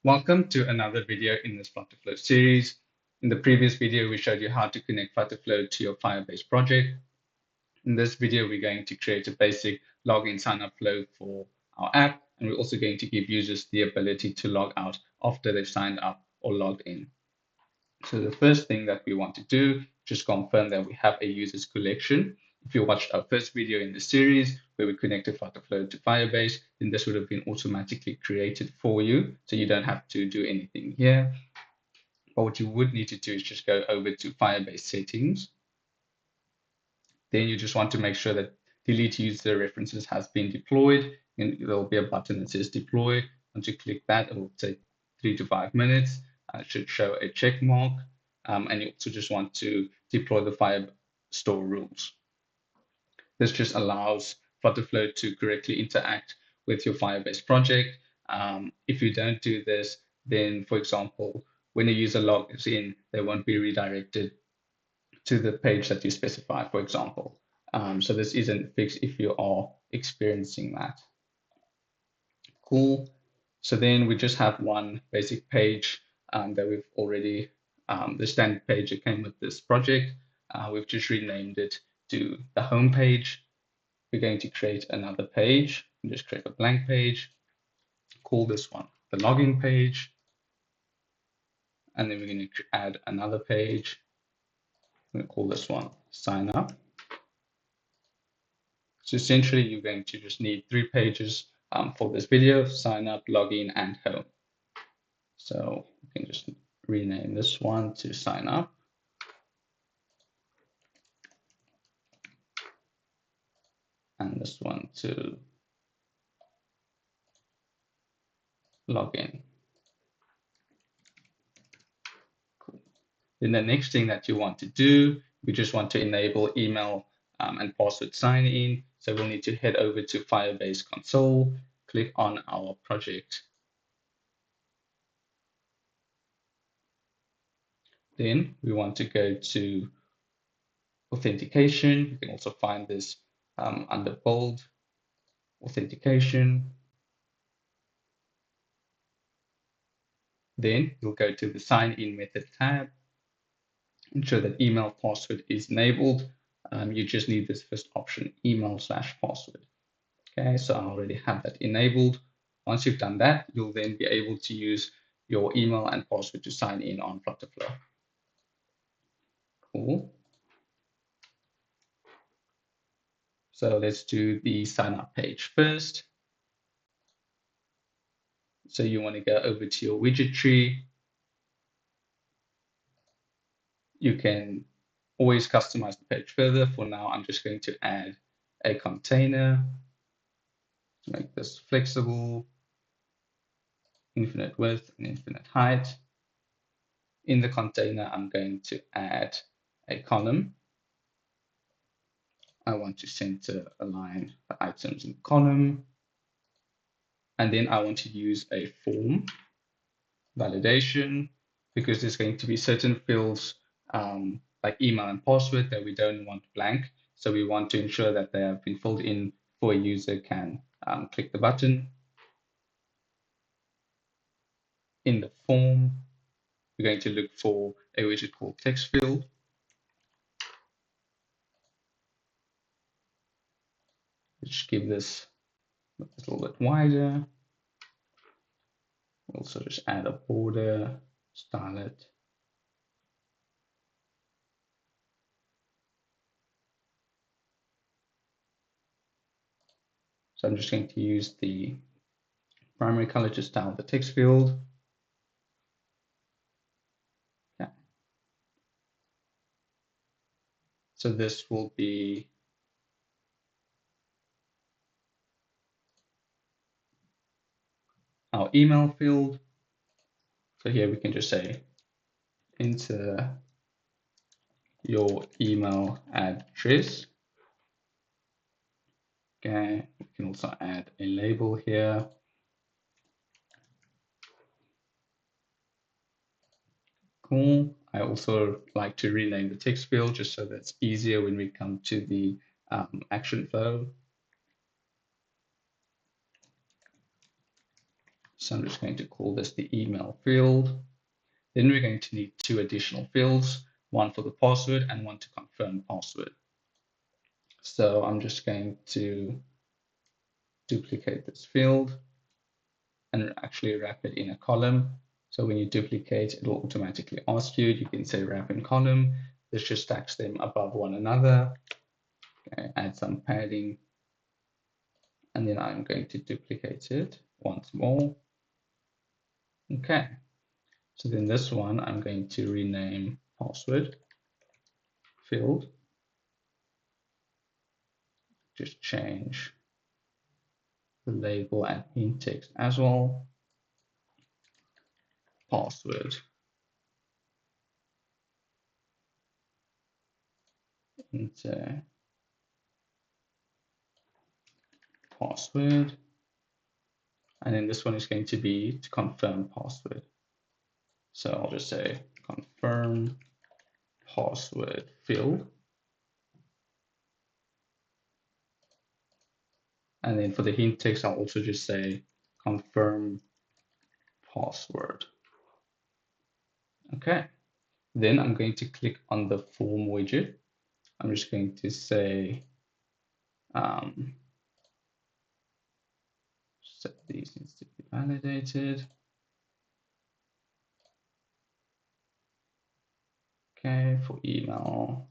Welcome to another video in this FlutterFlow series. In the previous video, we showed you how to connect FlutterFlow to your Firebase project. In this video, we're going to create a basic login sign-up flow for our app, and we're also going to give users the ability to log out after they've signed up or logged in. So the first thing that we want to do, just confirm that we have a users collection. If you watched our first video in the series where we connected FlutterFlow to Firebase, then this would have been automatically created for you. So you don't have to do anything here. But what you would need to do is just go over to Firebase settings. Then you just want to make sure that delete user references has been deployed, and there'll be a button that says deploy. Once you click that, it will take 3 to 5 minutes. It should show a check mark. And you also just want to deploy the Firestore rules. This just allows FlutterFlow to correctly interact with your Firebase project. If you don't do this, then, for example, when a user logs in, they won't be redirected to the page that you specify, for example. So this isn't fixed if you are experiencing that. Cool. So then we just have one basic page that we've already, the standard page that came with this project. We've just renamed it to the home page. We're going to create another page and just create a blank page. Call this one the login page. And then we're going to add another page. I'm going to call this one sign up. So essentially, you're going to just need 3 pages for this video: sign up, login, and home. So you can just rename this one to sign up. And this one to login. Cool. Then the next thing that you want to do, we just want to enable email and password sign in. So we'll need to head over to Firebase console, click on our project. Then we want to go to Authentication. You can also find this under bold, Authentication. Then you'll go to the sign in method tab, ensure that email password is enabled. You just need this first option, email/password. Okay, so I already have that enabled. Once you've done that, you'll then be able to use your email and password to sign in on FlutterFlow. Cool. So let's do the sign up page first. So you want to go over to your widget tree. You can always customize the page further. For now, I'm just going to add a container to make this flexible, infinite width and infinite height. In the container, I'm going to add a column. I want to center align the items in the column. And then I want to use a form validation because there's going to be certain fields like email and password that we don't want blank. So we want to ensure that they have been filled in before a user can click the button. In the form, we're going to look for a widget called text field. Let's give this a little bit wider. Also just add a border, style it. So I'm just going to use the primary color to style the text field. Okay. So this will be our email field. So here we can just say, enter your email address. Okay, we can also add a label here. Cool. I also like to rename the text field just so that's easier when we come to the action flow. So I'm just going to call this the email field. Then we're going to need two additional fields, one for the password and one to confirm password. So I'm just going to duplicate this field and actually wrap it in a column. So when you duplicate, it will automatically ask you. You can say wrap in column. This just stacks them above one another. Okay, add some padding. And then I'm going to duplicate it once more. Okay, so then this one, I'm going to rename password field. Just change the label and hint text as well. Password. Enter password. And then this one is going to be to confirm password. So I'll just say confirm password field. And then for the hint text, I'll also just say confirm password. Okay. Then I'm going to click on the form widget. I'm just going to say set these needs to be validated. Okay, for email,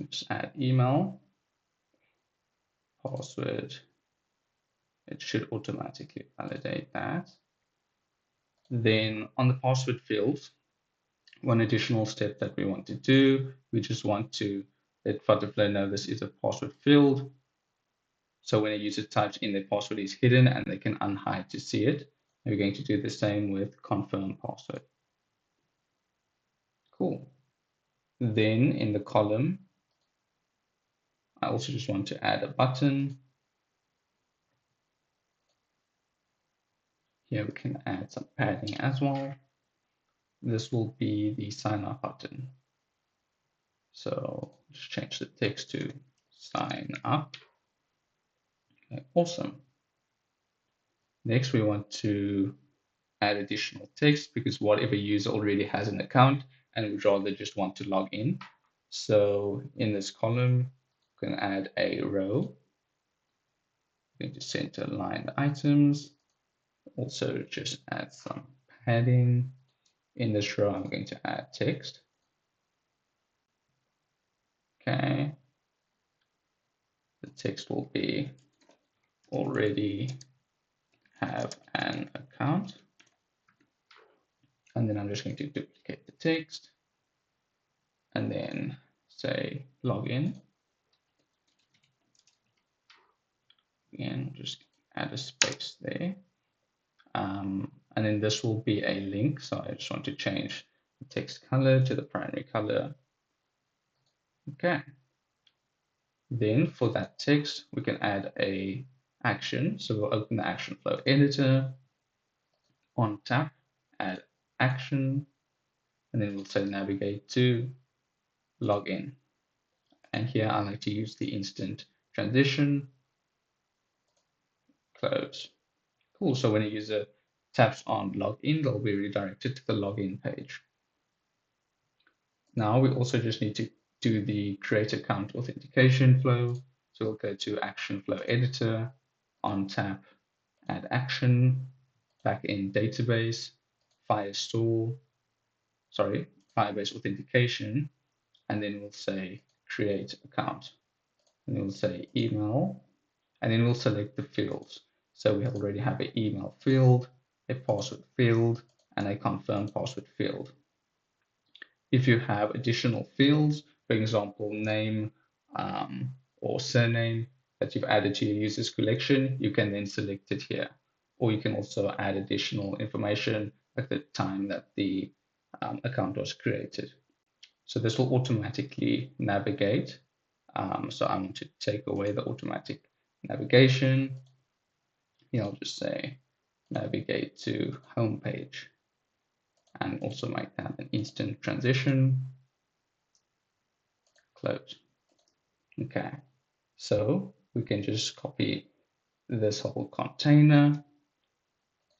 just add email, password. It should automatically validate that. Then on the password field, one additional step that we want to do, we just want to let FlutterFlow know this is a password field. So when a user types in their password is hidden and they can unhide to see it. And we're going to do the same with confirm password. Cool. Then in the column, I also just want to add a button. Here we can add some padding as well. This will be the sign up button. So just change the text to sign up. Okay, awesome. Next, we want to add additional text because whatever user already has an account and would rather just want to log in. So in this column, we can add a row. I'm going to center line items. Also just add some padding. In this row, I'm going to add text. Okay. The text will be already have an account. And then I'm just going to duplicate the text and then say login. Again, just add a space there. And then this will be a link. So I just want to change the text color to the primary color. Okay. Then for that text, we can add a action. So we'll open the action flow editor. On tap, add action, and then we'll say navigate to login. And here I like to use the instant transition, close. Cool, so when a user taps on login, they'll be redirected to the login page. Now we also just need to do the create account authentication flow. So we'll go to action flow editor, on tap, add action, back in database, Firebase authentication, and then we'll say create account. And we'll say email, and then we'll select the fields. So we already have an email field, a password field, and a confirm password field. If you have additional fields, for example, name or surname that you've added to your users collection, you can then select it here. Or you can also add additional information at the time that the account was created. So this will automatically navigate. So I'm going to take away the automatic navigation. Here I'll just say navigate to home page and also make that an instant transition. Close. Okay, so we can just copy this whole container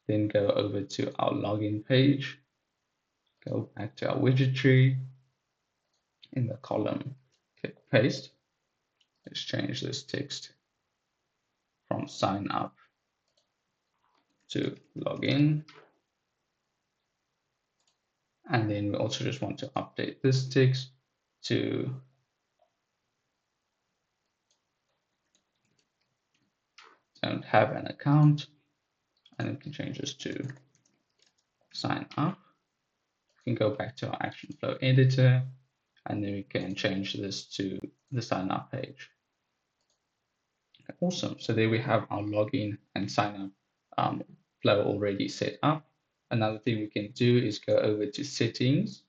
then go over to our login page, go back to our widget tree. In the column, click paste. Let's change this text from sign up to login. And then we also just want to update this text to don't have an account, and we can change this to sign up. We can go back to our action flow editor, and then we can change this to the sign up page. Awesome. So there we have our login and sign up flow already set up. Another thing we can do is go over to settings.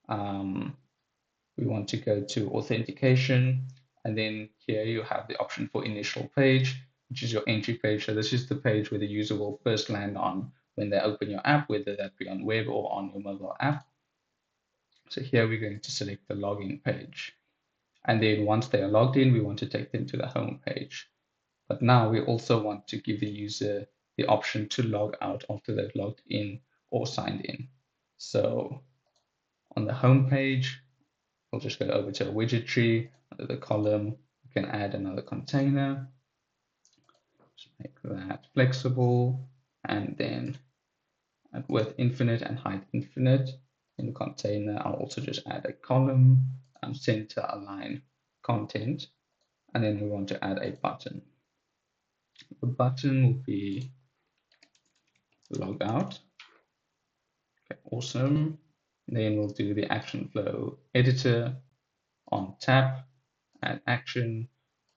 We want to go to authentication, and then here you have the option for initial page, which is your entry page. So this is the page where the user will first land on when they open your app, whether that be on web or on your mobile app. So here we're going to select the login page. And then once they are logged in, we want to take them to the home page. But now we also want to give the user the option to log out after they've logged in or signed in. So on the home page, we'll just go over to a widget tree. Under the column, we can add another container. Just make that flexible, and then add width infinite and height infinite. In the container, I'll also just add a column, center align content, and then we want to add a button. The button will be log out. Okay, awesome. Then we'll do the action flow editor on tap, add action,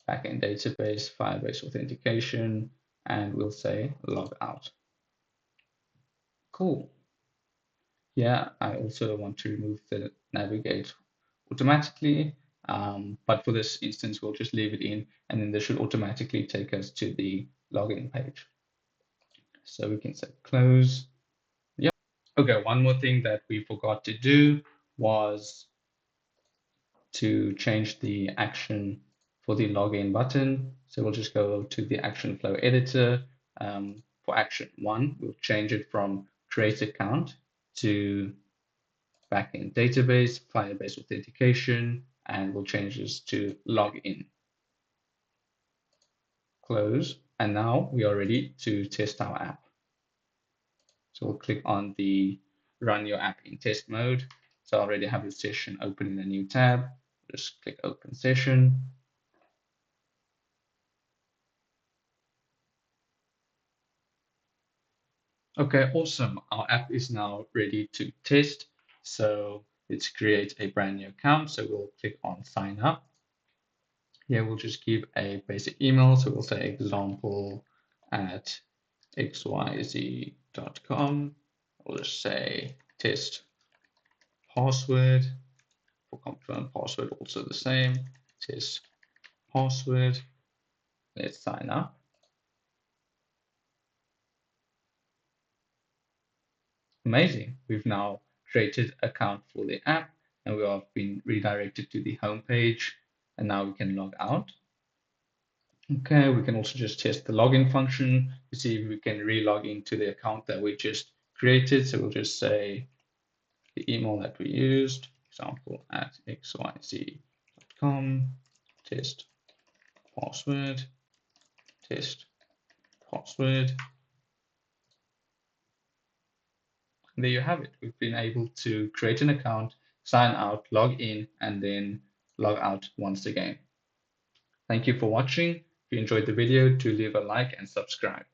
backend database, Firebase authentication, and we'll say log out. Cool. Yeah, I also want to remove the navigate automatically, but for this instance, we'll just leave it in, and then this should automatically take us to the login page. So we can say close. Yeah. Okay, one more thing that we forgot to do was to change the action for the login button. So we'll just go to the action flow editor. For action 1, we'll change it from create account to backend database, Firebase authentication, and we'll change this to login. Close, and now we are ready to test our app. So we'll click on the run your app in test mode. So I already have the session open in a new tab. Just click open session. Okay, awesome. Our app is now ready to test. So let's create a brand new account. So we'll click on sign up. Here we'll just give a basic email. So we'll say example@xyz.com. We'll just say test password. For confirm password, also the same. Test password. Let's sign up. Amazing. We've now created an account for the app, and we have been redirected to the home page, and now we can log out. Okay, we can also just test the login function to see if we can re-log into the account that we just created. So we'll just say the email that we used, example@xyz.com, test password, test password. And there you have it. We've been able to create an account, sign out, log in, and then log out once again. Thank you for watching. If you enjoyed the video, do leave a like and subscribe.